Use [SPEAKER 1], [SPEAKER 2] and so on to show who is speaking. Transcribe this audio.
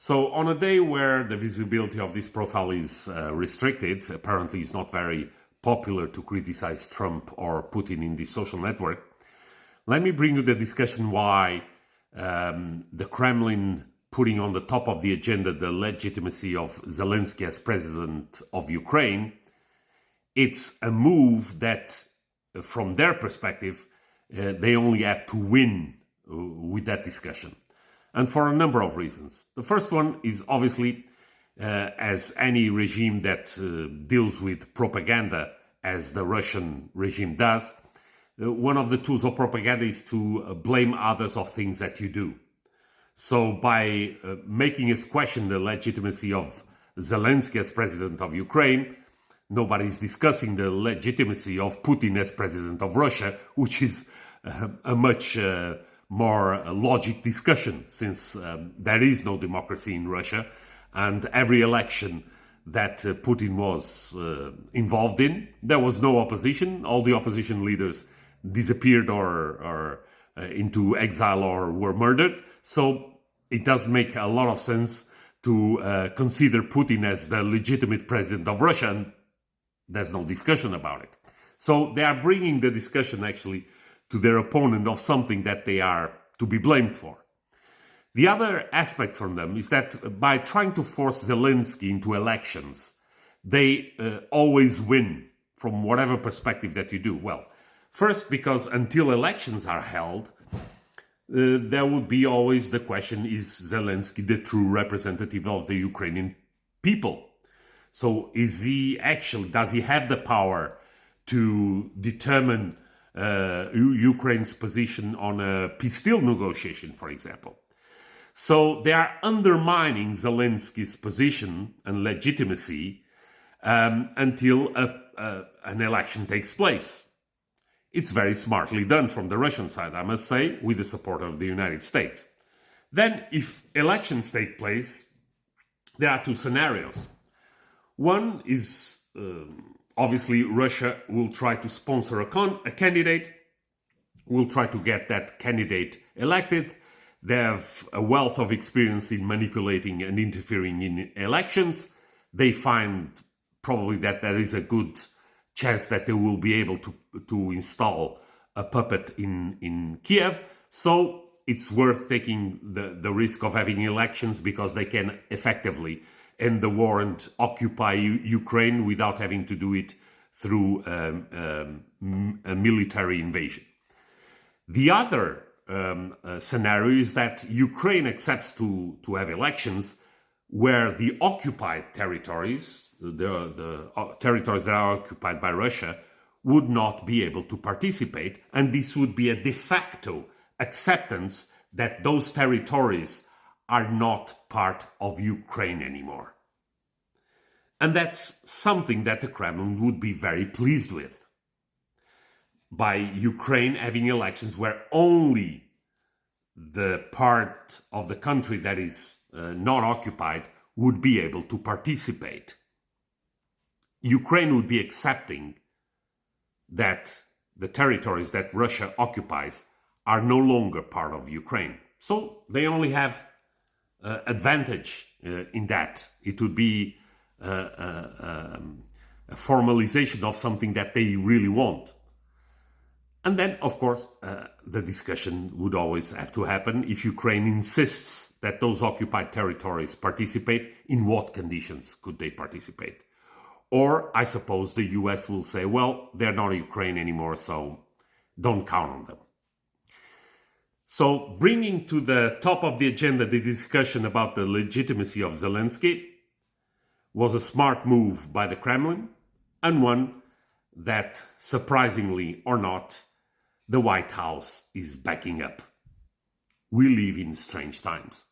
[SPEAKER 1] So on a day where the visibility of this profile is restricted, apparently it's not very popular to criticize Trump or Putin in this social network, let me bring you the discussion why the Kremlin putting on the top of the agenda the legitimacy of Zelensky as president of Ukraine, it's a move that, from their perspective, they only have to win with that discussion. And for a number of reasons. The first one is obviously, as any regime that deals with propaganda, as the Russian regime does, one of the tools of propaganda is to blame others of things that you do. So by making us question the legitimacy of Zelensky as president of Ukraine, nobody's discussing the legitimacy of Putin as president of Russia, which is a much more logic discussion, since there is no democracy in Russia, and every election that Putin was involved in, there was no opposition. All the opposition leaders disappeared or into exile or were murdered. So it does make a lot of sense to consider Putin as the legitimate president of Russia, and there's no discussion about it. So they are bringing the discussion actually to their opponent of something that they are to be blamed for. The other aspect from them is that by trying to force Zelensky into elections, they always win from whatever perspective that you do. Well, first, because until elections are held, there would be always the question, is Zelensky the true representative of the Ukrainian people? So does he have the power to determine Ukraine's position on a peace deal negotiation, for example? So they are undermining Zelensky's position and legitimacy until an election takes place. It's very smartly done from the Russian side, I must say, with the support of the United States. Then, if elections take place, there are two scenarios. One is, obviously, Russia will try to sponsor a candidate, will try to get that candidate elected. They have a wealth of experience in manipulating and interfering in elections. They find probably that there is a good chance that they will be able to install a puppet in Kiev. So it's worth taking the risk of having elections, because they can effectively end the war and occupy Ukraine without having to do it through a military invasion. The other scenario is that Ukraine accepts to have elections where the occupied territories, the territories that are occupied by Russia, would not be able to participate, and this would be a de facto acceptance that those territories are not part of Ukraine anymore. And that's something that the Kremlin would be very pleased with. By Ukraine having elections where only the part of the country that is not occupied would be able to participate. Ukraine would be accepting that the territories that Russia occupies are no longer part of Ukraine. So they only have advantage in that. It would be a formalization of something that they really want. And then, of course, the discussion would always have to happen if Ukraine insists that those occupied territories participate. In what conditions could they participate? Or, I suppose, the US will say, well, they're not Ukraine anymore, so don't count on them. So, bringing to the top of the agenda the discussion about the legitimacy of Zelensky was a smart move by the Kremlin, and one that, surprisingly or not, the White House is backing up. We live in strange times.